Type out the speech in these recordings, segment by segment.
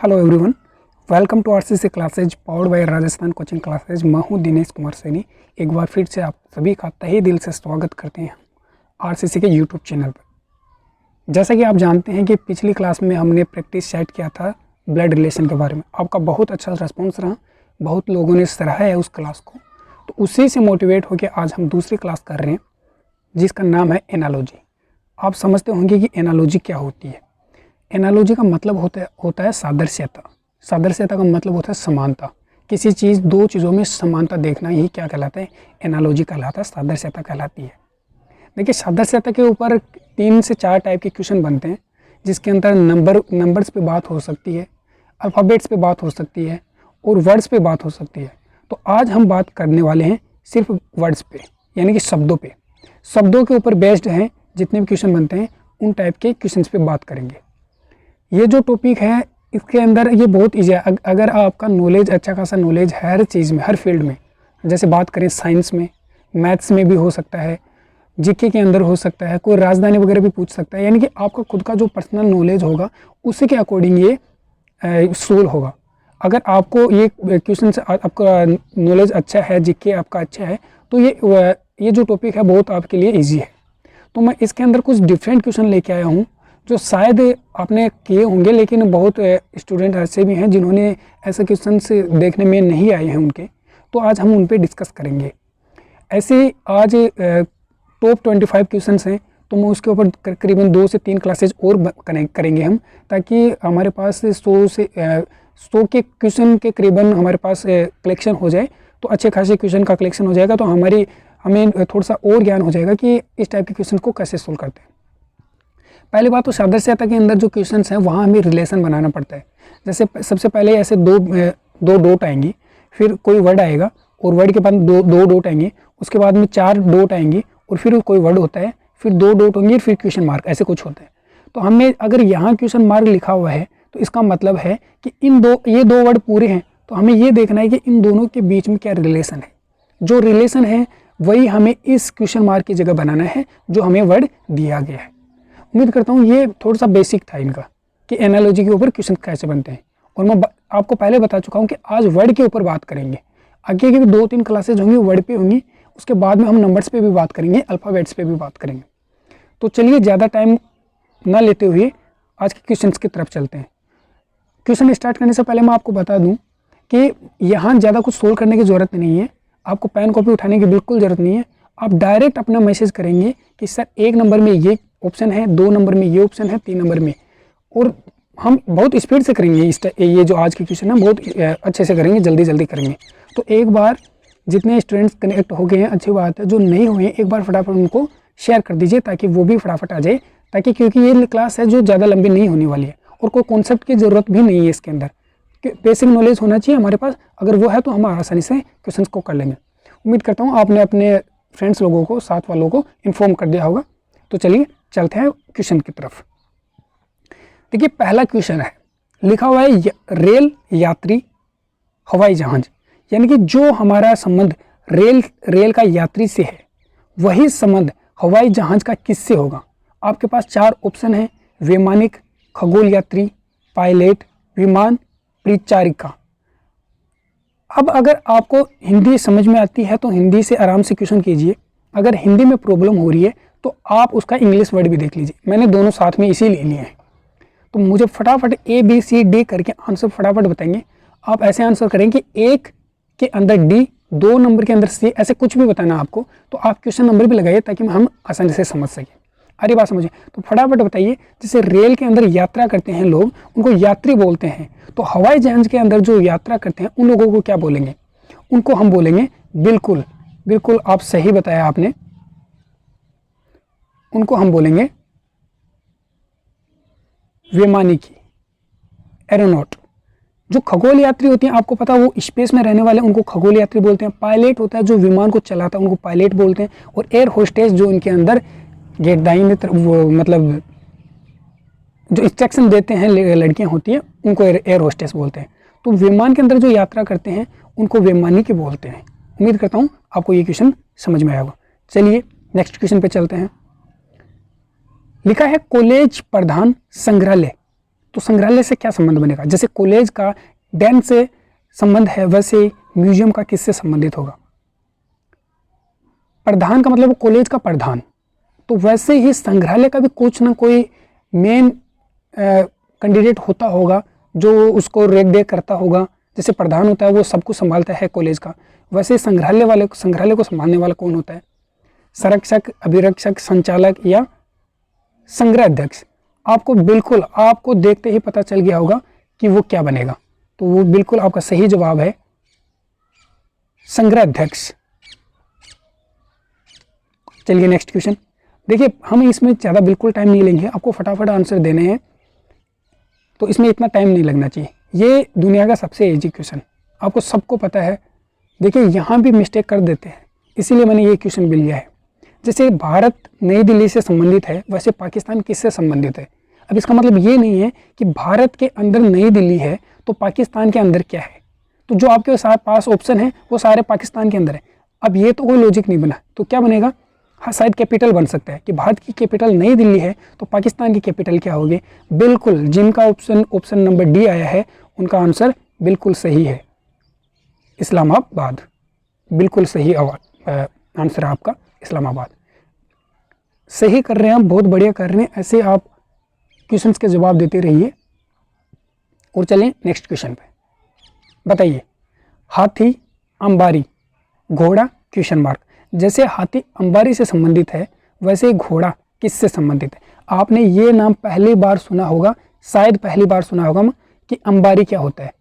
Hello everyone, welcome to RCC classes powered by Rajasthan coaching classes. मैं हूं दिनेश कुमार सैनी। एक बार फिर से आप सभी का तहे दिल से स्वागत करते हैं आरसीसी के यूट्यूब चैनल पर। जैसा कि आप जानते हैं कि पिछली क्लास में हमने प्रैक्टिस सेट किया था ब्लड रिलेशन के बारे में। आपका बहुत अच्छा रिस्पॉन्स रहा, बहुत लोगों ने सराहा है उस क्लास को। तो उसी से मोटिवेट होकर आज हम दूसरी क्लास कर रहे हैं जिसका नाम है एनालॉजी। आप समझते होंगे कि एनालॉजी क्या होती है। एनालॉजी का मतलब होता है सादृश्यता। सादृश्यता का मतलब होता है समानता। किसी चीज़, दो चीज़ों में समानता देखना, यही क्या कहलाता है? एनालॉजी कहलाता है, सादृश्यता कहलाती है। देखिए, सादृश्यता के ऊपर 3 से 4 टाइप के क्वेश्चन बनते हैं, जिसके अंदर नंबर्स पे बात हो सकती है, अल्फ़ाबेट्स पे बात हो सकती है और वर्ड्स पे बात हो सकती है। तो आज हम बात करने वाले हैं सिर्फ वर्ड्स पे, यानी कि शब्दों पे। शब्दों के ऊपर बेस्ड हैं जितने भी क्वेश्चन बनते हैं, उन टाइप के क्वेश्चन पे बात करेंगे। ये जो टॉपिक है इसके अंदर ये बहुत ईजी है। अगर आपका नॉलेज, अच्छा खासा नॉलेज है हर चीज़ में, हर फील्ड में, जैसे बात करें साइंस में, मैथ्स में भी हो सकता है, जीके के अंदर हो सकता है, कोई राजधानी वगैरह भी पूछ सकता है। यानी कि आपका खुद का जो पर्सनल नॉलेज होगा उसी के अकॉर्डिंग ये सोल्व होगा। अगर आपको ये क्वेश्चन से आपका नॉलेज अच्छा है, जीके आपका अच्छा है, तो ये जो टॉपिक है बहुत आपके लिए ईजी है। तो मैं इसके अंदर कुछ डिफरेंट क्वेश्चन लेके आया हूँ जो शायद आपने किए होंगे, लेकिन बहुत स्टूडेंट ऐसे भी हैं जिन्होंने ऐसे क्वेश्चन से देखने में नहीं आए हैं उनके। तो आज हम उन पे डिस्कस करेंगे। ऐसे आज टॉप 25 क्वेश्चंस हैं, तो मैं उसके ऊपर करीबन 2 से 3 क्लासेज और करेंगे हम, ताकि हमारे पास 100 के क्वेश्चन के करीबन हमारे पास कलेक्शन हो जाए। तो अच्छे खासे क्वेश्चन का कलेक्शन हो जाएगा, तो हमें थोड़ा सा और ज्ञान हो जाएगा कि इस टाइप के क्वेश्चन को कैसे सोल्व करते हैं। पहली बात तो सादृश्यता के अंदर जो क्वेश्चंस हैं वहाँ हमें रिलेशन बनाना पड़ता है। जैसे सबसे पहले ऐसे दो डॉट आएंगी, फिर कोई वर्ड आएगा और वर्ड के बाद दो डॉट आएंगे, उसके बाद में 4 डॉट आएंगी और फिर कोई वर्ड होता है, फिर 2 डॉट होंगे, फिर क्वेश्चन मार्क, ऐसे कुछ होता है। तो हमें अगर यहाँ क्वेश्चन मार्क लिखा हुआ है तो इसका मतलब है कि ये दो वर्ड पूरे हैं। तो हमें ये देखना है कि इन दोनों के बीच में क्या रिलेशन है। जो रिलेशन है वही हमें इस क्वेश्चन मार्क की जगह बनाना है जो हमें वर्ड दिया गया है। उम्मीद करता हूँ ये थोड़ा सा बेसिक था इनका कि एनालॉजी के ऊपर क्वेश्चन कैसे बनते हैं। और मैं आपको पहले बता चुका हूँ कि आज वर्ड के ऊपर बात करेंगे। आगे की भी 2-3 क्लासेज होंगी वर्ड पे होंगी, उसके बाद में हम नंबर्स पे भी बात करेंगे, अल्फ़ाबेट्स पे भी बात करेंगे। तो चलिए ज़्यादा टाइम ना लेते हुए आज के क्वेश्चन की तरफ चलते हैं। क्वेश्चन स्टार्ट करने से पहले मैं आपको बता दूँ कि यहाँ ज़्यादा कुछ सोल्व करने की ज़रूरत नहीं है। आपको पेन कॉपी उठाने की बिल्कुल ज़रूरत नहीं है। आप डायरेक्ट अपना मैसेज करेंगे कि सर 1 नंबर में ये ऑप्शन है, 2 नंबर में ये ऑप्शन है, 3 नंबर में। और हम बहुत स्पीड से करेंगे ये जो आज के क्वेश्चन है बहुत अच्छे से करेंगे, जल्दी करेंगे। तो एक बार जितने स्टूडेंट्स कनेक्ट हो गए हैं अच्छी बात है, जो नहीं हुए हैं एक बार फटाफट उनको शेयर कर दीजिए ताकि वो भी फटाफट आ जाए, ताकि क्योंकि ये क्लास है जो ज़्यादा लंबी नहीं होने वाली है और कोई कॉन्सेप्ट की ज़रूरत भी नहीं है इसके अंदर। बेसिक नॉलेज होना चाहिए हमारे पास, अगर वो है तो हम आसानी से क्वेश्चन को कर लेंगे। उम्मीद करता हूँ आपने अपने फ्रेंड्स लोगों को, साथ वालों को इन्फॉर्म कर दिया होगा। तो चलिए चलते हैं क्वेश्चन की तरफ। देखिए, पहला क्वेश्चन है, लिखा हुआ है रेल, यात्री, हवाई जहाज। यानी कि जो हमारा संबंध रेल का यात्री से है वही संबंध हवाई जहाज का किससे होगा। आपके पास 4 ऑप्शन है, वैमानिक, खगोल यात्री, पायलट, विमान परिचारिका। अब अगर आपको हिंदी समझ में आती है तो हिंदी से आराम से क्वेश्चन कीजिए। अगर हिंदी में प्रॉब्लम हो रही है तो आप उसका इंग्लिश वर्ड भी देख लीजिए। मैंने दोनों साथ में इसीलिए लिए हैं। तो मुझे फटाफट ABCD करके आंसर फटाफट बताएंगे। आप ऐसे आंसर करें कि 1 के अंदर D, 2 नंबर के अंदर C, ऐसे कुछ भी बताना आपको। तो आप क्वेश्चन नंबर भी लगाइए ताकि हम आसानी से समझ सकें। अरे बात समझिए, तो फटाफट बताइए। जैसे रेल के अंदर यात्रा करते हैं लोग, उनको यात्री बोलते हैं। तो हवाई जहाज के अंदर जो यात्रा करते हैं उन लोगों को क्या बोलेंगे? उनको हम बोलेंगे, बिल्कुल आप सही बताया आपने, उनको हम बोलेंगे वैमानिकी, एरोनॉट। जो खगोल यात्री होती हैं, आपको पता वो स्पेस में रहने वाले, उनको खगोल यात्री बोलते हैं। पायलट होता है जो विमान को चलाता है, उनको पायलट बोलते हैं। और एयर होस्टेस जो इनके अंदर गेट दाहिने तरफ, मतलब जो इंस्ट्रक्शन देते हैं लड़कियां होती हैं, उनको एयर होस्टेस बोलते हैं। तो विमान के अंदर जो यात्रा करते हैं उनको वैमानिकी बोलते हैं। उम्मीद करता हूँ आपको ये क्वेश्चन समझ में आया होगा। चलिए नेक्स्ट क्वेश्चन पे चलते हैं। लिखा है कॉलेज प्रधान संग्रहालय। तो संग्रहालय से क्या संबंध बनेगा? जैसे कॉलेज का डैन से संबंध है, वैसे म्यूजियम का किससे संबंधित होगा? प्रधान का मतलब कॉलेज का प्रधान, तो वैसे ही संग्रहालय का भी कुछ ना कोई मेन कैंडिडेट होता होगा जो उसको रेख देख करता होगा। जैसे प्रधान होता है वो सब कुछ संभालता है कॉलेज का, वैसे संग्रहालय को संभालने वाला कौन होता है? संरक्षक, अभिरक्षक, संचालक या संग्रह अध्यक्ष। आपको देखते ही पता चल गया होगा कि वो क्या बनेगा, तो वो बिल्कुल आपका सही जवाब है संग्रह अध्यक्ष। चलिए नेक्स्ट क्वेश्चन देखिए, हम इसमें ज़्यादा बिल्कुल टाइम नहीं लेंगे, आपको फटाफट आंसर देने हैं, तो इसमें इतना टाइम नहीं लगना चाहिए। ये दुनिया का सबसे इजी क्वेश्चन, आपको सबको पता है। देखिए यहाँ भी मिस्टेक कर देते हैं, इसीलिए मैंने ये क्वेश्चन भी लिया है। जैसे भारत नई दिल्ली से संबंधित है, वैसे पाकिस्तान किससे संबंधित है? अब इसका मतलब ये नहीं है कि भारत के अंदर नई दिल्ली है तो पाकिस्तान के अंदर क्या है, तो जो आपके साथ पास ऑप्शन है वो सारे पाकिस्तान के अंदर है। अब ये तो कोई लॉजिक नहीं बना, तो क्या बनेगा? हाँ, शायद कैपिटल बन सकता है कि भारत की कैपिटल नई दिल्ली है तो पाकिस्तान की कैपिटल क्या होगी? बिल्कुल, जिनका ऑप्शन नंबर डी आया है उनका आंसर बिल्कुल सही है, इस्लामाबाद। बिल्कुल सही आंसर है आपका इस्लामाबाद। सही कर रहे हैं आप, बहुत बढ़िया कर रहे हैं, ऐसे आप क्वेश्चंस के जवाब देते रहिए। और चलें नेक्स्ट क्वेश्चन पे। बताइए, हाथी, अंबारी, घोड़ा, क्वेश्चन मार्क। जैसे हाथी अंबारी से संबंधित है, वैसे घोड़ा किससे संबंधित है? आपने ये नाम पहली बार सुना होगा, शायद पहली बार सुना होगा कि अंबारी क्या होता है।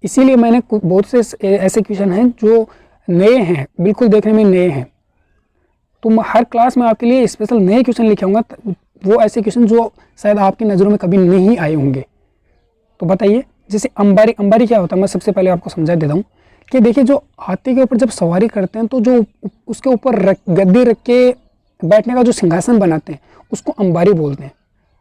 इसीलिए मैंने बहुत से ऐसे क्वेश्चन हैं जो नए हैं, बिल्कुल देखने में नए हैं, तो मैं हर क्लास में आपके लिए स्पेशल नए क्वेश्चन लेके आऊँगा, वो ऐसे क्वेश्चन जो शायद आपकी नज़रों में कभी नहीं आए होंगे। तो बताइए, जैसे अंबारी क्या होता है? मैं सबसे पहले आपको समझा देता हूँ कि देखिए, जो हाथी के ऊपर जब सवारी करते हैं तो जो उसके ऊपर गद्दी रख के बैठने का जो सिंहासन बनाते हैं उसको अंबारी बोलते हैं।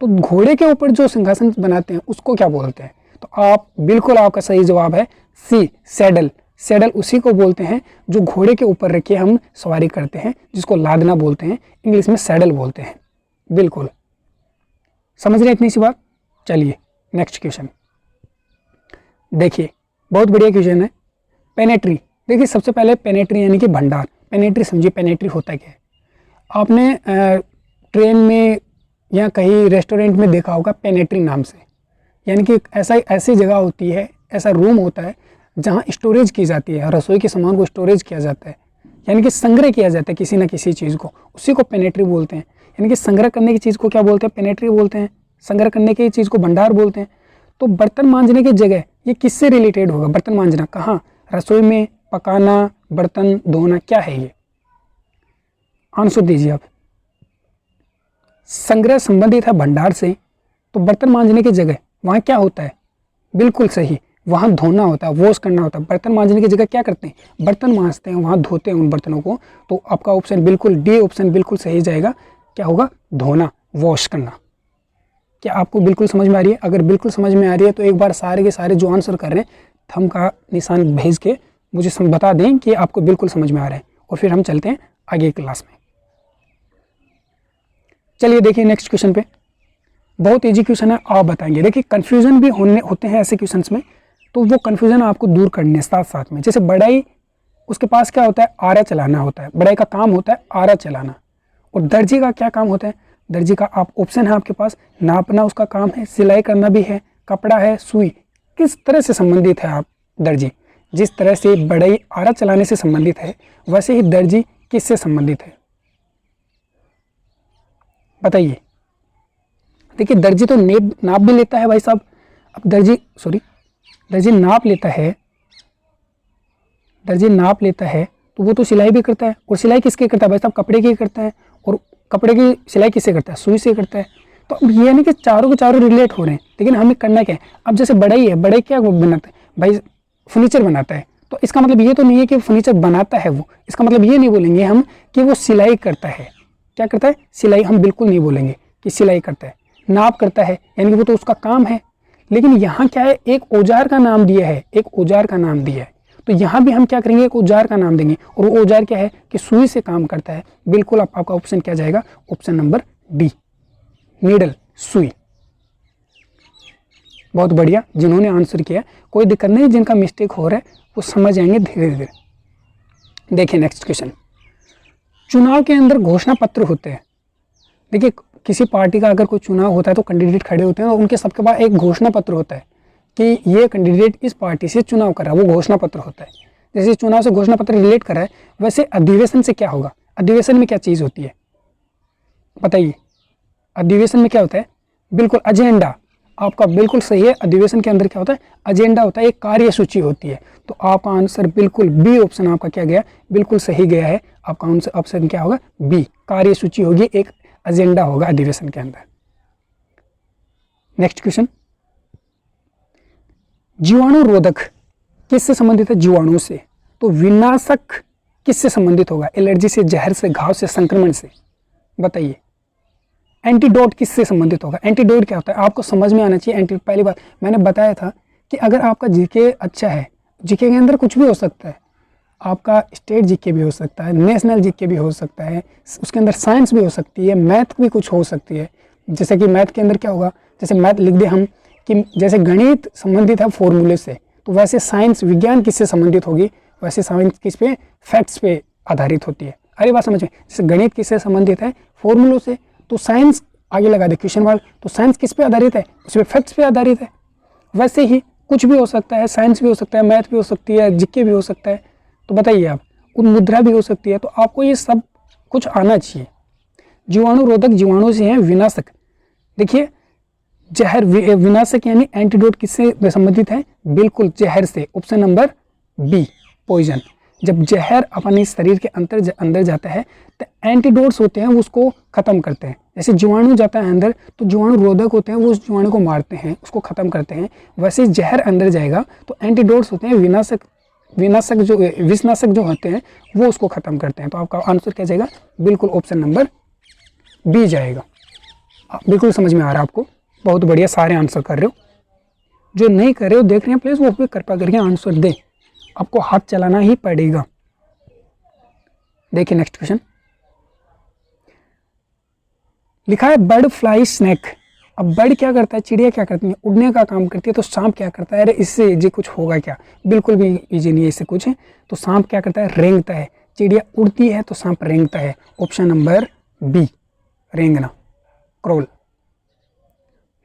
तो घोड़े के ऊपर जो सिंहासन बनाते हैं उसको क्या बोलते हैं? तो आप बिल्कुल, आपका सही जवाब है सी, सैडल। सैडल उसी को बोलते हैं जो घोड़े के ऊपर रख के हम सवारी करते हैं, जिसको लादना बोलते हैं, इंग्लिश में सैडल बोलते हैं। बिल्कुल समझ रहे हैं इतनी सी बात। चलिए नेक्स्ट क्वेश्चन देखिए, बहुत बढ़िया क्वेश्चन है। पेनेट्री। देखिए, सबसे पहले पेनेट्री यानी कि भंडार। पेनेट्री समझिए, पेनेट्री होता क्या है? आपने ट्रेन में या कहीं रेस्टोरेंट में देखा होगा पेनेट्री नाम से, यानी कि ऐसी जगह होती है, ऐसा रूम होता है जहाँ स्टोरेज की जाती है, रसोई के सामान को स्टोरेज किया जाता है, यानी कि संग्रह किया जाता है किसी न किसी चीज़ को, उसी को पेनेट्री बोलते हैं। यानी कि संग्रह करने की चीज़ को क्या बोलते हैं? पेनेट्री बोलते हैं। संग्रह करने की चीज़ को भंडार बोलते हैं। तो बर्तन मांजने की जगह ये किससे रिलेटेड होगा? बर्तन मांजना कहाँ? रसोई में, पकाना, बर्तन धोना, क्या है ये? आंसर दीजिए आप। संग्रह संबंधित है भंडार से, तो बर्तन मांजने की जगह वहाँ क्या होता है? बिल्कुल सही, वहाँ धोना होता है, वॉश करना होता है। बर्तन मांजने की जगह क्या करते हैं? बर्तन मांजते हैं, वहाँ धोते हैं उन बर्तनों को। तो आपका ऑप्शन बिल्कुल डी ऑप्शन बिल्कुल सही जाएगा। क्या होगा? धोना, वॉश करना। क्या आपको बिल्कुल समझ में आ रही है? अगर बिल्कुल समझ में आ रही है तो एक बार सारे के सारे जो आंसर कर रहे हैं थंब का निशान भेज के मुझे बता दें कि आपको बिल्कुल समझ में आ रहा है, और फिर हम चलते हैं आगे क्लास में। चलिए देखिए नेक्स्ट क्वेश्चन पे, बहुत इजी क्वेश्चन है, आप बताएंगे। देखिए, कन्फ्यूजन भी होते हैं ऐसे क्वेश्चंस में, तो वो कन्फ्यूजन आपको दूर करने साथ साथ में। जैसे बढ़ई, उसके पास क्या होता है? आरा चलाना होता है। बढ़ई का काम होता है आरा चलाना। और दर्जी का क्या काम होता है? दर्जी का आप ऑप्शन है आपके पास, नापना उसका काम है, सिलाई करना भी है, कपड़ा है, सुई। किस तरह से संबंधित है आप दर्जी? जिस तरह से बढ़ई आरा चलाने से संबंधित है, वैसे ही दर्जी किससे संबंधित है? बताइए। देखिए, दर्जी तो नाप भी लेता है भाई साहब। अब दर्जी नाप लेता है, दर्जी नाप लेता है तो वो तो सिलाई भी करता है। और सिलाई किसके करता है भाई साहब? कपड़े की करता है। और कपड़े की सिलाई किससे करता है? सुई से करता है। तो अब ये नहीं कि चारों के चारों रिलेट हो रहे हैं, लेकिन हमें करना क्या है? अब जैसे बढ़ई है, बढ़ई क्या बनाता है भाई? फर्नीचर बनाता है। तो इसका मतलब ये तो नहीं है कि फर्नीचर बनाता है वो, इसका मतलब ये नहीं बोलेंगे हम कि वो सिलाई करता है। क्या करता है? सिलाई। हम बिल्कुल नहीं बोलेंगे कि सिलाई करता है। नाप करता है, यानी कि वो तो उसका काम है। लेकिन यहाँ क्या है? एक औजार का नाम दिया है, एक औजार का नाम दिया है। तो यहाँ भी हम क्या करेंगे? एक औजार का नाम देंगे, और वो औजार क्या है? कि सुई से काम करता है। बिल्कुल आपका ऑप्शन क्या जाएगा? ऑप्शन नंबर डी, नीडल, सुई। बहुत बढ़िया, जिन्होंने आंसर किया कोई दिक्कत नहीं, जिनका मिस्टेक हो रहा है वो समझ आएंगे धीरे धीरे। देखिए नेक्स्ट क्वेश्चन, चुनाव के अंदर घोषणा पत्र होते हैं। देखिए किसी पार्टी का अगर कोई चुनाव होता है तो कैंडिडेट खड़े होते हैं और उनके सबके पास एक घोषणा पत्र होता है कि ये कैंडिडेट इस पार्टी से चुनाव कर रहा है, वो घोषणा पत्र होता है। जैसे चुनाव से घोषणा पत्र रिलेट कर रहा है, वैसे अधिवेशन से क्या होगा, अधिवेशन में क्या चीज़ होती है बताइए। अधिवेशन में क्या होता है, बिल्कुल एजेंडा, आपका बिल्कुल सही है। अधिवेशन के अंदर क्या होता है, एजेंडा होता है, एक कार्यसूची होती है। तो आपका आंसर बिल्कुल बी ऑप्शन आपका क्या गया, बिल्कुल सही गया है। आपका आंसर ऑप्शन क्या होगा, बी, कार्यसूची होगी, एक एजेंडा होगा अधिवेशन के अंदर। नेक्स्ट क्वेश्चन, जीवाणु रोधक किससे संबंधित है, जीवाणु से। तो विनाशक किससे संबंधित होगा, एलर्जी से, जहर से, घाव से, संक्रमण से, बताइए। एंटीडोट किससे संबंधित होगा, एंटीडोट क्या होता है आपको समझ में आना चाहिए। पहली बार मैंने बताया था कि अगर आपका जीके अच्छा है, जीके के अंदर कुछ भी हो सकता है, आपका स्टेट जीके भी हो सकता है, नेशनल जीके भी हो सकता है, उसके अंदर साइंस भी हो सकती है, मैथ भी कुछ हो सकती है। जैसे कि मैथ के अंदर क्या होगा, जैसे मैथ लिख दे हम कि जैसे गणित संबंधित है फॉर्मूले से, तो वैसे साइंस विज्ञान किससे संबंधित होगी, वैसे साइंस किस पे, फैक्ट्स पे आधारित होती है। अरे बात समझ में, जैसे गणित किससे संबंधित है, फॉर्मूलों से, तो साइंस आगे लगा दे क्वेश्चन मार्क, तो साइंस किस पे आधारित है, उस पर फैक्ट्स पे आधारित है। वैसे ही कुछ भी हो सकता है, साइंस भी हो सकता है, मैथ भी हो सकती है, जीके भी हो सकता है। तो बताइए आप, मुद्रा भी हो सकती है। तो आपको ये सब कुछ आना चाहिए। जीवाणु रोधक जीवाणु से हैं, विनाशक देखिए जहर, विनाशक यानी एंटीडोट किससे संबंधित है, बिल्कुल जहर से, ऑप्शन नंबर बी, पॉइजन। जब जहर अपने शरीर के अंदर जाता है तो एंटीडोट्स होते हैं वो उसको खत्म करते हैं। जैसे जीवाणु जाता है अंदर तो जीवाणु रोधक होते हैं, वो उस जीवाणु को मारते हैं, उसको खत्म करते हैं। वैसे जहर अंदर जाएगा तो एंटीडोट्स होते हैं, विनाशक जो होते हैं वो उसको खत्म करते हैं। तो आपका आंसर क्या जाएगा, बिल्कुल ऑप्शन नंबर बी जाएगा। बिल्कुल समझ में आ रहा है आपको, बहुत बढ़िया, सारे आंसर कर रहे हो। जो नहीं कर रहे हो देख रहे हैं प्लीज वो भी कृपया करके आंसर दे, आपको हाथ चलाना ही पड़ेगा। देखिए नेक्स्ट क्वेश्चन लिखा है बर्ड फ्लाई स्नैक। अब बर्ड क्या करता है, चिड़िया क्या करती है, उड़ने का काम करती है। तो सांप क्या करता है, अरे इससे इजी कुछ होगा क्या, बिल्कुल भी इजी नहीं है इससे कुछ। तो सांप क्या करता है, रेंगता है। चिड़िया उड़ती है तो सांप रेंगता है, ऑप्शन नंबर बी, रेंगना, क्रोल।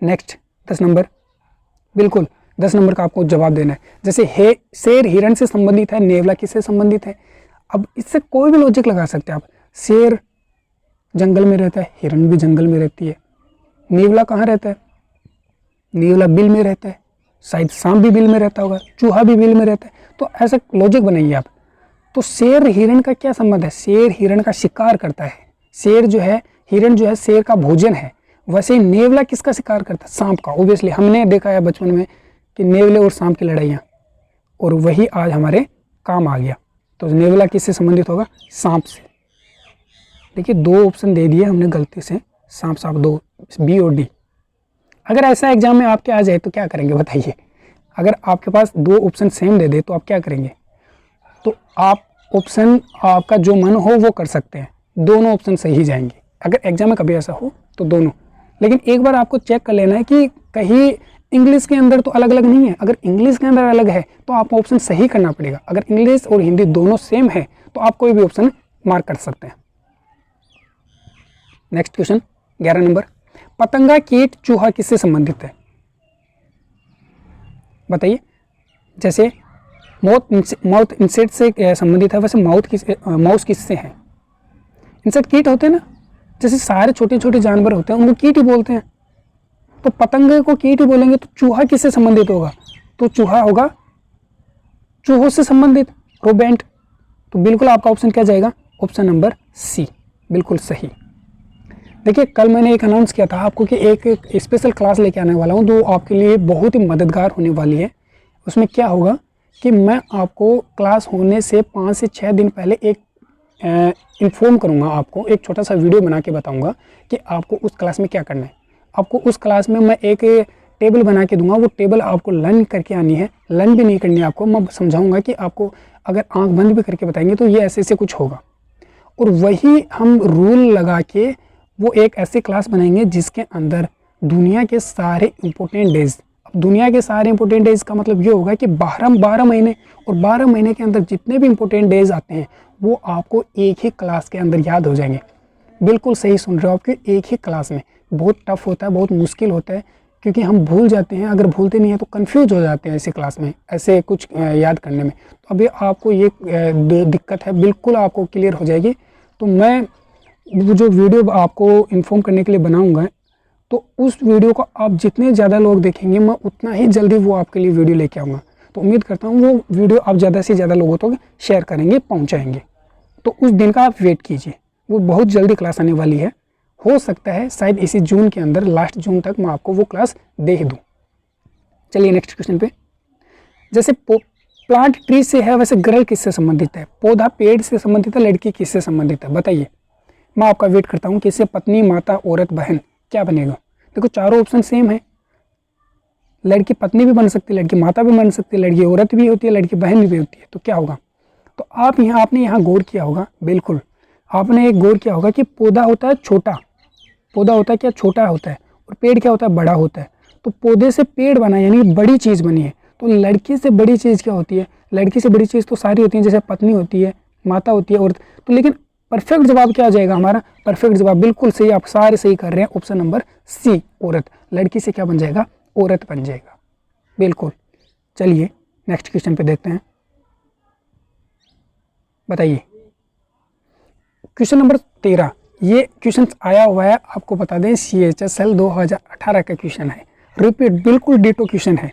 नेक्स्ट 10 नंबर, बिल्कुल 10 नंबर का आपको जवाब देना है। जैसे शेर हिरण से संबंधित है, नेवला किससे संबंधित है। अब इससे कोई भी लॉजिक लगा सकते हैं आप। शेर जंगल में रहता है, हिरण भी जंगल में रहती है, नेवला कहाँ रहता है, नेवला बिल में रहता है, शायद सांप भी बिल में रहता होगा, चूहा भी बिल में रहता है। तो ऐसा लॉजिक बनाइए आप। तो शेर हिरण का क्या संबंध है, शेर हिरण का शिकार करता है। शेर जो है, हिरण जो है शेर का भोजन है। वैसे ही नेवला किसका शिकार करता है, सांप का। ऑब्वियसली हमने देखा है बचपन में कि नेवले और सांप की लड़ाइयाँ, और वही आज हमारे काम आ गया। तो नेवला किससे संबंधित होगा, सांप से। देखिए 2 ऑप्शन दे दिए हमने गलती से, सांप सांप 2, बी और डी। अगर ऐसा एग्जाम में आपके आ जाए तो क्या करेंगे बताइए। अगर आपके पास 2 ऑप्शन सेम दे दे तो आप क्या करेंगे। तो आप ऑप्शन आपका जो मन हो वो कर सकते हैं, दोनों ऑप्शन सही जाएंगे। अगर एग्जाम में कभी ऐसा हो तो दोनों, लेकिन एक बार आपको चेक कर लेना है कि कहीं इंग्लिश के अंदर तो अलग अलग नहीं है। अगर इंग्लिश के अंदर अलग है तो आपको ऑप्शन सही करना पड़ेगा। अगर इंग्लिश और हिंदी दोनों सेम है तो आप कोई भी ऑप्शन मार्क कर सकते हैं। नेक्स्ट क्वेश्चन 11 नंबर, पतंगा, कीट, चूहा किससे संबंधित है, बताइए। जैसे माउथ इंसेक्ट से संबंधित है, वैसे माउस किससे है, इंसेक्ट कीट होते हैं ना। जैसे सारे छोटे छोटे जानवर होते हैं उनको कीट ही बोलते हैं, तो पतंगे को कीट ही बोलेंगे। तो चूहा किससे संबंधित होगा, तो चूहा होगा चूहों से संबंधित, रोबेंट। तो बिल्कुल आपका ऑप्शन क्या जाएगा, ऑप्शन नंबर सी, बिल्कुल सही। देखिए कल मैंने एक अनाउंस किया था आपको कि एक स्पेशल क्लास लेके आने वाला हूँ जो आपके लिए बहुत ही मददगार होने वाली है। उसमें क्या होगा कि मैं आपको क्लास होने से 5 से 6 दिन पहले एक इन्फॉर्म करूँगा, आपको एक छोटा सा वीडियो बना के बताऊँगा कि आपको उस क्लास में क्या करना है। आपको उस क्लास में मैं एक टेबल बना के दूंगा, वो टेबल आपको लर्न करके आनी है, लर्न भी नहीं करनी है आपको। मैं समझाऊंगा कि आपको अगर आंख बंद भी करके बताएंगे तो ये ऐसे ऐसे कुछ होगा, और वही हम रूल लगा के वो एक ऐसी क्लास बनाएंगे जिसके अंदर दुनिया के सारे इम्पोर्टेंट डेज, अब दुनिया के सारे इंपॉर्टेंट डेज का मतलब ये होगा कि 12 महीने, और 12 महीने के अंदर जितने भी इंपॉर्टेंट डेज आते हैं वो आपको एक ही क्लास के अंदर याद हो जाएंगे। बिल्कुल सही सुन रहे हो, आपके एक ही क्लास में। बहुत टफ होता है, बहुत मुश्किल होता है, क्योंकि हम भूल जाते हैं। अगर भूलते नहीं हैं तो कंफ्यूज हो जाते हैं ऐसे क्लास में, ऐसे कुछ याद करने में। तो अभी आपको ये दिक्कत है, बिल्कुल आपको क्लियर हो जाएगी। तो मैं जो वीडियो आपको इन्फॉर्म करने के लिए बनाऊंगा, तो उस वीडियो को आप जितने ज़्यादा लोग देखेंगे, मैं उतना ही जल्दी वो आपके लिए वीडियो लेके आऊँगा। तो उम्मीद करता हूँ वो वीडियो आप ज़्यादा से ज़्यादा लोगों तक शेयर करेंगे, पहुँचाएँगे। तो उस दिन का आप वेट कीजिए, वो बहुत जल्दी क्लास आने वाली है। हो सकता है शायद इसी जून के अंदर, लास्ट जून तक मैं आपको वो क्लास दे ही दूँ। चलिए नेक्स्ट क्वेश्चन पे। जैसे प्लांट ट्री से है, वैसे गर्ल किससे संबंधित है? पौधा पेड़ से संबंधित है, लड़की किससे संबंधित है? बताइए। मैं आपका वेट करता हूँ। किससे? पत्नी, माता, औरत, बहन। क्या बनेगा? देखो चारों ऑप्शन सेम है। लड़की पत्नी भी बन सकती है, लड़की माता भी बन सकती है, लड़की औरत भी होती है, लड़की बहन भी होती है। तो क्या होगा? तो आपने यहाँ गौर किया होगा, बिल्कुल आपने एक गौर किया होगा कि पौधा होता है छोटा, पौधा होता है क्या? छोटा होता है, और पेड़ क्या होता है? बड़ा होता है। तो पौधे से पेड़ बना, यानी बड़ी चीज़ बनी है। तो लड़की से बड़ी चीज़ क्या होती है? लड़की से बड़ी चीज़ तो सारी होती है, जैसे पत्नी होती है, माता होती है, औरत। तो लेकिन परफेक्ट जवाब क्या आ जाएगा हमारा? परफेक्ट जवाब बिल्कुल सही, आप सारे सही कर रहे हैं। ऑप्शन नंबर सी, औरत। लड़की से क्या बन जाएगा? औरत बन जाएगा, बिल्कुल। चलिए नेक्स्ट क्वेश्चन पे देखते हैं। बताइए क्वेश्चन नंबर 13। ये क्वेश्चन आया हुआ है, आपको बता दें, CHSL 2018 का क्वेश्चन है। रिपीट, बिल्कुल डिटो क्वेश्चन है।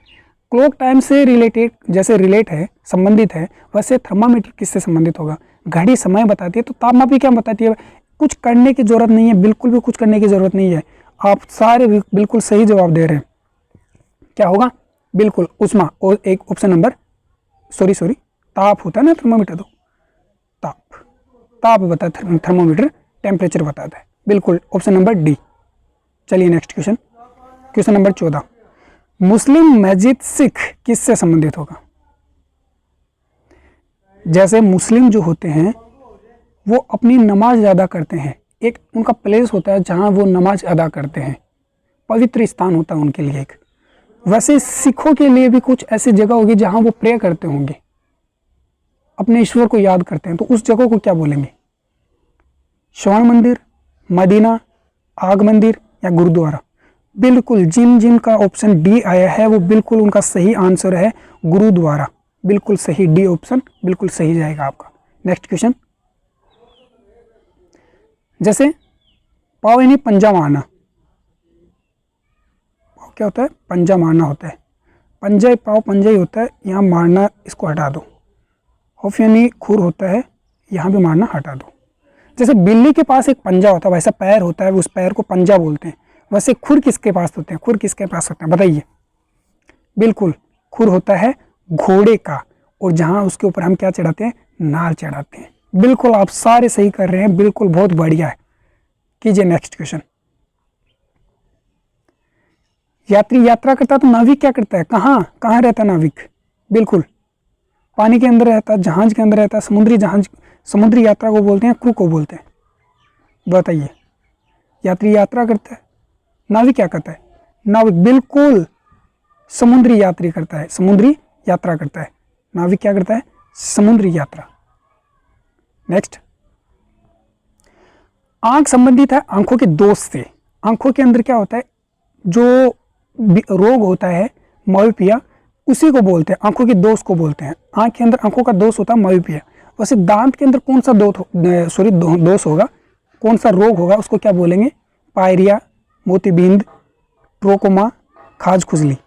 क्लॉक टाइम से रिलेटेड, जैसे रिलेट है, संबंधित है, वैसे थर्मामीटर किससे संबंधित होगा? घड़ी समय बताती है, तो तापमापी क्या बताती है? कुछ करने की जरूरत नहीं है, बिल्कुल भी कुछ करने की जरूरत नहीं है। आप सारे बिल्कुल सही जवाब दे रहे हैं। क्या होगा? बिल्कुल उष्मा। और एक ऑप्शन नंबर सॉरी ताप होता है ना थर्मामीटर, तो ताप बताता है थर्मामीटर, टेम्परेचर बताता है। बिल्कुल ऑप्शन नंबर डी। चलिए नेक्स्ट क्वेश्चन, क्वेश्चन नंबर 14। मुस्लिम मस्जिद सिख किससे संबंधित होगा? जैसे मुस्लिम जो होते हैं वो अपनी नमाज अदा करते हैं, एक उनका प्लेस होता है जहाँ वो नमाज अदा करते हैं, पवित्र स्थान होता है उनके लिए एक। वैसे सिखों के लिए भी कुछ ऐसी जगह होगी जहाँ वो प्रे करते होंगे, अपने ईश्वर को याद करते हैं। तो उस जगह को क्या बोलेंगे? स्वर्ण मंदिर, मदीना, आग मंदिर, या गुरुद्वारा? बिल्कुल जिन का ऑप्शन डी आया है वो बिल्कुल उनका सही आंसर है, गुरुद्वारा। बिल्कुल सही, डी ऑप्शन बिल्कुल सही जाएगा आपका। Next question. जैसे पाव यानी पंजा मारना, पाव क्या होता है? पंजा मारना होता है। पंजा पाव पंजा ही होता है, यहाँ मारना इसको हटा दो। हौफ यानी खुर होता है, यहाँ भी मारना हटा दो। जैसे बिल्ली के पास एक पंजा होता है, वैसा पैर होता है, उस पैर को पंजा बोलते हैं। वैसे खुर किसके पास होते हैं? खुर किसके पास होते हैं? बताइए। बिल्कुल खुर होता है घोड़े का, और जहाँ उसके ऊपर हम क्या चढ़ाते हैं? नाल चढ़ाते हैं। बिल्कुल आप सारे सही कर रहे हैं, बिल्कुल बहुत बढ़िया है। कीजिए नेक्स्ट क्वेश्चन। यात्री यात्रा करता है तो नाविक क्या करता है? कहाँ रहता है नाविक? बिल्कुल पानी के अंदर रहता है, जहाज के अंदर रहता है, समुद्री जहाज, समुद्री यात्रा को बोलते हैं, क्रू को बोलते हैं। बताइए। यात्री यात्रा करता है, नाविक क्या करता है? नाविक बिल्कुल समुद्री यात्री करता है, समुद्री यात्रा करता है। नाविक क्या करता है? समुद्री यात्रा। नेक्स्ट, आंख संबंधित है आंखों के दोष से। आंखों के अंदर क्या होता है? जो रोग होता है मायोपिया, उसी को बोलते हैं, आंखों के दोष को बोलते हैं। आंख के अंदर आंखों का दोष होता है मायोपिया। वैसे दांत के अंदर कौन सा दोष होगा, कौन सा रोग होगा, उसको क्या बोलेंगे? पायरिया, मोतिबिंद, ट्रोकोमा, खाज खुजली।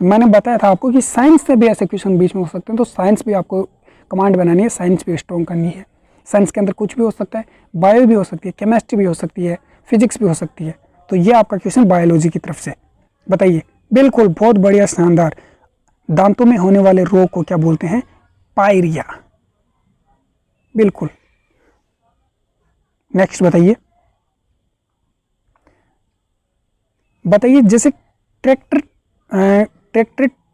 मैंने बताया था आपको कि साइंस से भी ऐसे क्वेश्चन बीच में हो सकते हैं, तो साइंस भी आपको कमांड बनानी है, साइंस भी स्ट्रॉन्ग करनी है। साइंस के अंदर कुछ भी हो सकता है, बायो भी हो सकती है, केमिस्ट्री भी हो सकती है, फिजिक्स भी हो सकती है। तो ये आपका क्वेश्चन बायोलॉजी की तरफ से। बताइए। बिल्कुल बहुत बढ़िया, शानदार। दांतों में होने वाले रोग को क्या बोलते हैं? पायरिया। बिल्कुल। नेक्स्ट बताइए। जैसे ट्रैक्टर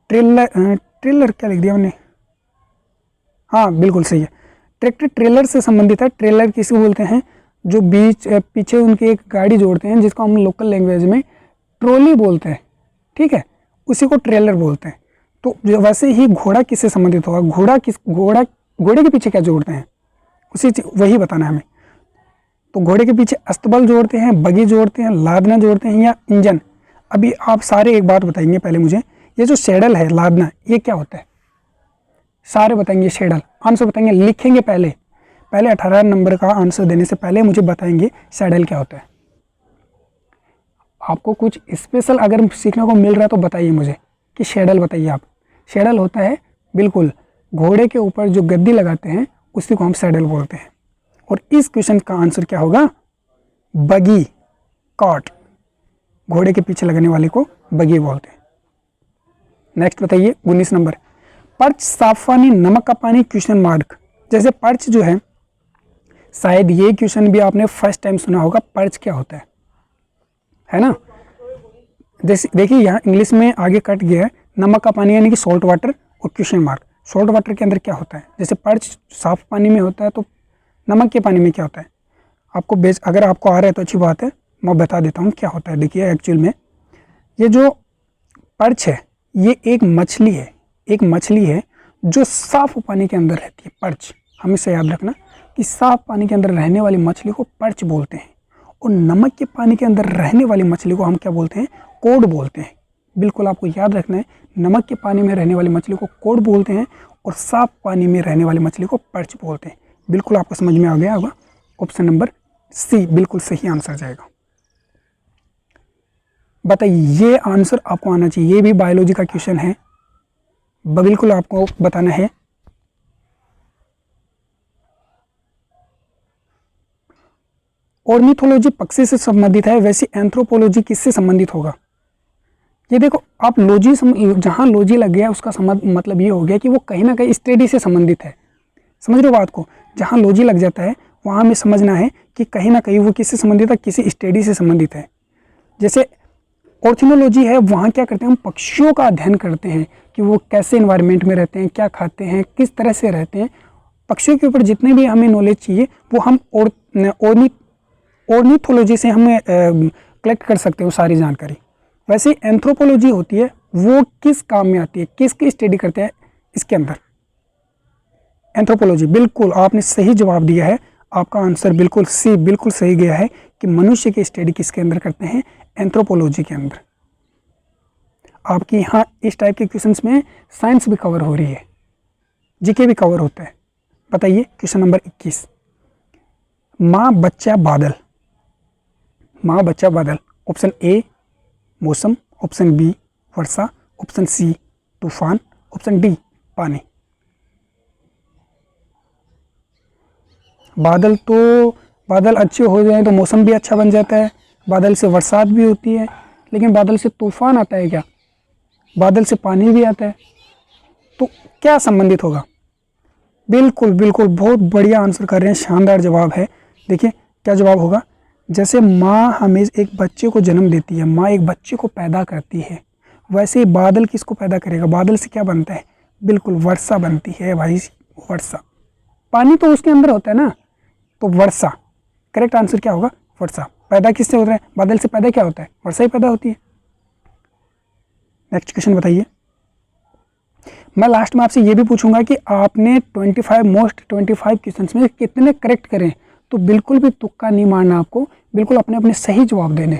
ट्रेलर क्या लिख दिया मैंने? हाँ बिल्कुल सही है, ट्रैक्टर ट्रेलर से संबंधित है। ट्रेलर किसको बोलते हैं? जो पीछे उनकी एक गाड़ी जोड़ते हैं, जिसको हम लोकल लैंग्वेज में ट्रॉली बोलते हैं। ठीक है, उसी को ट्रेलर बोलते हैं। तो वैसे ही घोड़ा किससे संबंधित होगा, घोड़े के पीछे क्या जोड़ते हैं, वही बताना है हमें। तो घोड़े के पीछे अस्तबल जोड़ते हैं, बगी जोड़ते हैं, लादना जोड़ते हैं या इंजन। अभी आप सारे एक बात बताएंगे पहले मुझे, ये जो सैडल है लादना, ये क्या होता है, सारे बताएंगे। सैडल आंसर बताएंगे, लिखेंगे पहले 18 नंबर का आंसर देने से पहले मुझे बताएंगे सैडल क्या होता है। आपको कुछ स्पेशल अगर सीखने को मिल रहा है तो बताइए मुझे कि सैडल बताइए आप। सैडल होता है बिल्कुल घोड़े के ऊपर जो गद्दी लगाते हैं उसी को हम सैडल बोलते हैं। और इस क्वेश्चन का आंसर क्या होगा, बगी, कॉट, घोड़े के पीछे लगने वाले को बगी बोलते हैं। नेक्स्ट बताइए 19 नंबर, पर्च, साफ पानी, नमक का पानी, क्वेश्चन मार्क। जैसे पर्च जो है, शायद ये क्वेश्चन भी आपने फर्स्ट टाइम सुना होगा, पर्च क्या होता है ना। देखिए यहाँ इंग्लिश में आगे कट गया है, नमक का पानी यानी कि सॉल्ट वाटर और क्वेश्चन मार्क। सॉल्ट वाटर के अंदर क्या होता है, जैसे पर्च साफ पानी में होता है, तो नमक के पानी में क्या होता है। आपको अगर आपको आ रहा है तो अच्छी बात है, मैं बता देता हूँ क्या होता है। देखिए एक्चुअल में ये जो पर्च है ये एक मछली है जो साफ पानी के अंदर रहती है। पर्च हमेशा याद रखना कि साफ पानी के अंदर रहने वाली मछली को पर्च बोलते हैं, और नमक के पानी के अंदर रहने वाली मछली को हम क्या बोलते हैं, कोड बोलते हैं। बिल्कुल आपको याद रखना है, नमक के पानी में रहने वाली मछली को कोड बोलते हैं और साफ पानी में रहने वाली मछली को पर्च बोलते हैं। बिल्कुल आपको समझ में आ गया होगा। ऑप्शन नंबर सी बिल्कुल सही आंसर जाएगा। बताइए, ये आंसर आपको आना चाहिए, ये भी बायोलॉजी का क्वेश्चन है, बिल्कुल आपको बताना है। ऑर्निथोलॉजी पक्षी से संबंधित है, वैसे एंथ्रोपोलॉजी किससे संबंधित होगा। ये देखो आप लॉजी जहाँ लॉजी लग गया उसका मतलब ये हो गया कि वो कहीं ना कहीं स्टडी से संबंधित है। समझ रहे हो बात को, जहाँ लॉजी लग जाता है वहाँ हमें समझना है कि कहीं ना कहीं वो किससे संबंधित है, किसी स्टडी से संबंधित है। जैसे ऑर्थिनोलॉजी है, वहाँ क्या करते हैं, हम पक्षियों का अध्ययन करते हैं कि वो कैसे इन्वायरमेंट में रहते हैं, क्या खाते हैं, किस तरह से रहते हैं। पक्षियों के ऊपर जितने भी हमें नॉलेज चाहिए वो हम ऑर्निथोलॉजी से हमें कलेक्ट कर सकते हैं वो सारी जानकारी। वैसे एंथ्रोपोलॉजी होती है, वो किस काम में आती है, किसकी स्टडी करते हैं इसके अंदर, एंथ्रोपोलॉजी। बिल्कुल आपने सही जवाब दिया है, आपका आंसर बिल्कुल सी बिल्कुल सही गया है कि मनुष्य की स्टडी किसके अंदर करते हैं, एंथ्रोपोलॉजी के अंदर। आपकी यहाँ इस टाइप के क्वेश्चंस में साइंस भी कवर हो रही है, जीके भी कवर होता है। बताइए क्वेश्चन नंबर 21, माँ बच्चा बादल। माँ बच्चा बादल, ऑप्शन ए मौसम, ऑप्शन बी वर्षा, ऑप्शन सी तूफान, ऑप्शन डी पानी। बादल अच्छे हो जाए तो मौसम भी अच्छा बन जाता है, बादल से बरसात भी होती है, लेकिन बादल से तूफान आता है क्या, बादल से पानी भी आता है, तो क्या संबंधित होगा। बिल्कुल बिल्कुल बहुत बढ़िया आंसर कर रहे हैं, शानदार जवाब है। देखिए क्या जवाब होगा, जैसे माँ हमें एक बच्चे को जन्म देती है, माँ एक बच्चे को पैदा करती है, वैसे ही बादल किसको पैदा करेगा, बादल से क्या बनता है, बिल्कुल वर्षा बनती है भाई, वर्षा। पानी तो उसके अंदर होता है ना, तो वर्षा करेक्ट आंसर क्या होगा, वर्षा। पैदा किससे होता है, बादल से पैदा क्या होता है, वर्षा ही पैदा होती है। नेक्स्ट क्वेश्चन बताइए। मैं लास्ट में आपसे ये भी पूछूंगा कि आपने 25 क्वेश्चंस में कितने करेक्ट करें, तो बिल्कुल भी तुक्का नहीं मारना, आपको बिल्कुल अपने अपने सही जवाब देने,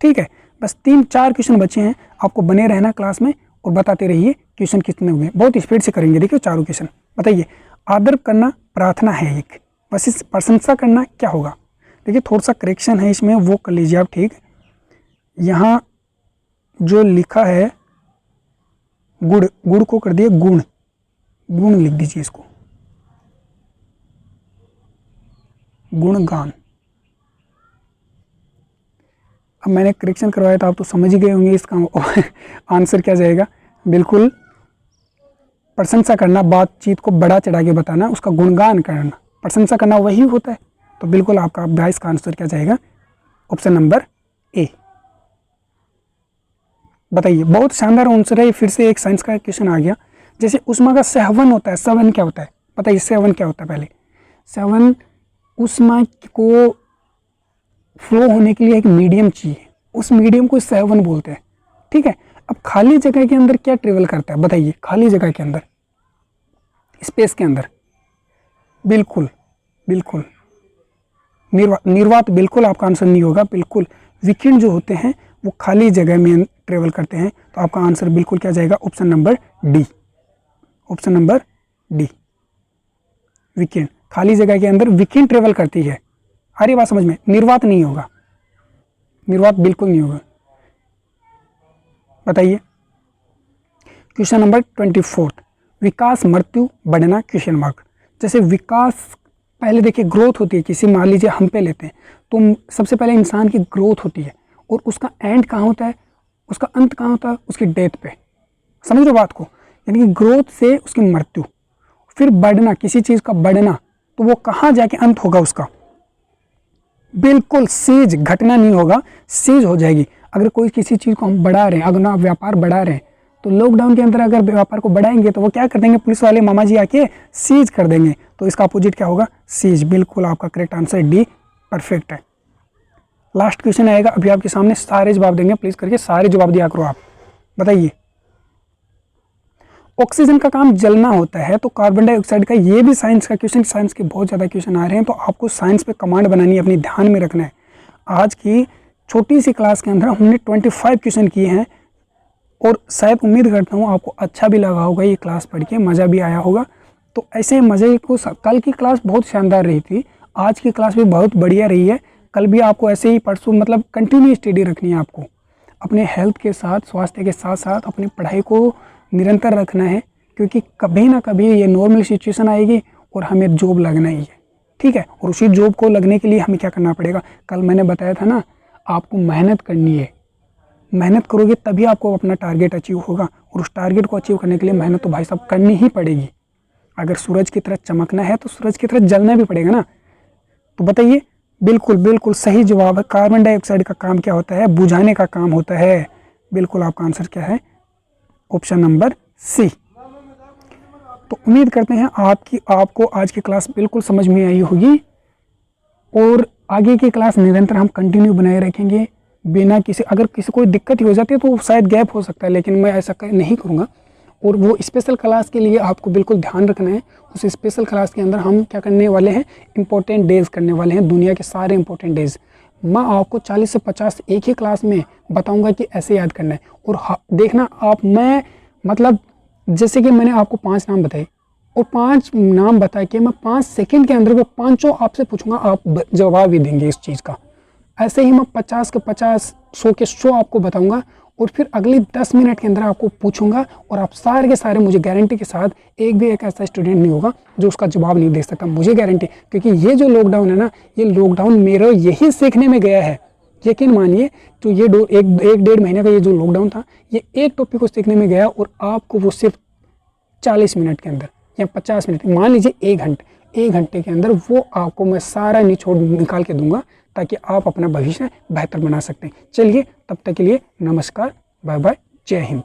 ठीक है। बस 3-4 क्वेश्चन बचे हैं, आपको बने रहना क्लास में और बताते रहिए क्वेश्चन कितने हुए, बहुत स्पीड से करेंगे। देखिए चारों क्वेश्चन बताइए। आदर करना प्रार्थना है एक, बस इस प्रशंसा करना क्या होगा। देखिए थोड़ा सा करेक्शन है इसमें, वो कर लीजिए आप, ठीक। यहाँ जो लिखा है गुड़ को कर दिए गुण लिख दीजिए इसको, गुणगान। अब मैंने करेक्शन करवाया था, आप तो समझ ही गए होंगे इसका आंसर क्या जाएगा। बिल्कुल प्रशंसा करना, बातचीत को बड़ा चढ़ा के बताना, उसका गुणगान करना, प्रशंसा करना वही होता है। तो बिल्कुल आपका 22 का आंसर क्या जाएगा, ऑप्शन नंबर ए। बताइए बहुत शानदार आंसर है, फिर से एक साइंस का क्वेश्चन आ गया। जैसे उष्मा का सेवन होता है, सेवन क्या होता है, बताइए सेवन क्या होता है। पहले सेवन, उष्मा को फ्लो होने के लिए एक मीडियम चाहिए, उस मीडियम को सेवन बोलते हैं, ठीक है। अब खाली जगह के अंदर क्या ट्रेवल करता है बताइए, खाली जगह के अंदर, स्पेस के अंदर, बिल्कुल बिल्कुल निर्वात बिल्कुल आपका आंसर नहीं होगा। बिल्कुल विकिरण जो होते हैं वो खाली जगह में ट्रेवल करते हैं, तो आपका आंसर बिल्कुल क्या जाएगा, option number D, option number D. विकिरण खाली जगह के अंदर विकिरण ट्रेवल करती है। आ रही बात समझ में? निर्वात नहीं होगा, निर्वात बिल्कुल नहीं होगा। बताइए क्वेश्चन नंबर 24, विकास मृत्यु बढ़ना क्वेश्चन मार्क। जैसे विकास पहले देखिए ग्रोथ होती है, किसी मान लीजिए हम पे लेते हैं तो सबसे पहले इंसान की ग्रोथ होती है और उसका एंड कहाँ होता है, उसका अंत कहाँ होता है, उसकी डेथ पे। समझ लो बात को, यानी कि ग्रोथ से उसकी मृत्यु, फिर बढ़ना, किसी चीज़ का बढ़ना, तो वो कहाँ जाके अंत होगा उसका, बिल्कुल सीज, घटना नहीं होगा, सीज हो जाएगी। अगर कोई किसी चीज़ को हम बढ़ा रहे हैं, अगर ना व्यापार बढ़ा रहे हैं, तो लॉकडाउन के अंदर अगर व्यापार को बढ़ाएंगे तो वो क्या कर देंगे, पुलिस वाले मामा जी आके सीज कर देंगे, तो इसका अपोजिट क्या होगा, सीज। बिल्कुल आपका करेक्ट आंसर डी परफेक्ट है। लास्ट क्वेश्चन आएगा, अभी आपके सामने सारे जवाब देंगे, प्लीज करके सारे जवाब दिया करो आप। बताइए ऑक्सीजन का काम जलना होता है, तो कार्बन डाइऑक्साइड का, ये भी साइंस का क्वेश्चन, साइंस के बहुत ज़्यादा क्वेश्चन आ रहे हैं, तो आपको साइंस पे कमांड बनानी है, अपनी ध्यान में रखना है। आज की छोटी सी क्लास के अंदर हमने 25 क्वेश्चन किए हैं और शायद उम्मीद करता हूँ आपको अच्छा भी लगा होगा, ये क्लास पढ़ के मज़ा भी आया होगा। तो ऐसे मज़े को, कल की क्लास बहुत शानदार रही थी, आज की क्लास भी बहुत बढ़िया रही है। कल भी आपको ऐसे ही परसों मतलब कंटिन्यू स्टडी रखनी है, आपको अपने हेल्थ के साथ, स्वास्थ्य के साथ साथ अपनी पढ़ाई को निरंतर रखना है, क्योंकि कभी ना कभी ये नॉर्मल सिचुएशन आएगी और हमें जॉब लगना ही है, ठीक है। और उसी जॉब को लगने के लिए हमें क्या करना पड़ेगा, कल मैंने बताया था ना, आपको मेहनत करनी है, मेहनत करोगे तभी आपको अपना टारगेट अचीव होगा, और उस टारगेट को अचीव करने के लिए मेहनत तो भाई साहब करनी ही पड़ेगी। अगर सूरज की तरह चमकना है तो सूरज की तरह जलना भी पड़ेगा ना। तो बताइए, बिल्कुल बिल्कुल सही जवाब है। कार्बन डाइऑक्साइड का काम क्या होता है, बुझाने का काम होता है। बिल्कुल आपका आंसर क्या है, ऑप्शन नंबर सी। तो उम्मीद करते हैं आपको आज की क्लास बिल्कुल समझ में आई होगी, और आगे की क्लास निरंतर हम कंटिन्यू बनाए रखेंगे बिना किसी, अगर किसी कोई दिक्कत ही हो जाती है तो शायद गैप हो सकता है, लेकिन मैं ऐसा नहीं करूँगा। और वो स्पेशल क्लास के लिए आपको बिल्कुल ध्यान रखना है। उस स्पेशल क्लास के अंदर हम क्या करने वाले हैं, इंपॉर्टेंट डेज करने वाले हैं, दुनिया के सारे इंपॉर्टेंट डेज। मैं आपको 40 से 50 एक ही क्लास में बताऊंगा कि ऐसे याद करना है। और देखना आप, मैं मतलब जैसे कि मैंने आपको 5 नाम बताए, और 5 नाम बता के मैं 5 सेकंड के अंदर वो पाँचों आपसे पूछूंगा, आप जवाब भी देंगे इस चीज़ का। ऐसे ही मैं 50 के 50, 100 के 100 आपको बताऊंगा, और फिर अगले 10 मिनट के अंदर आपको पूछूंगा, और आप सारे के सारे, मुझे गारंटी के साथ एक भी एक ऐसा स्टूडेंट नहीं होगा जो उसका जवाब नहीं दे सकता, मुझे गारंटी। क्योंकि ये जो लॉकडाउन है ना, ये लॉकडाउन मेरा यही सीखने में गया है, यकीन मानिए। तो ये एक डेढ़ महीने का ये जो लॉकडाउन था, ये एक टॉपिक को सीखने में गया, और आपको वो सिर्फ 40 मिनट के अंदर या 50 मिनट, मान लीजिए 1 घंटे के अंदर वो आपको मैं सारा निकाल के दूंगा, ताकि आप अपना भविष्य बेहतर बना सकते हैं। चलिए तब तक के लिए नमस्कार, बाय बाय, जय हिंद।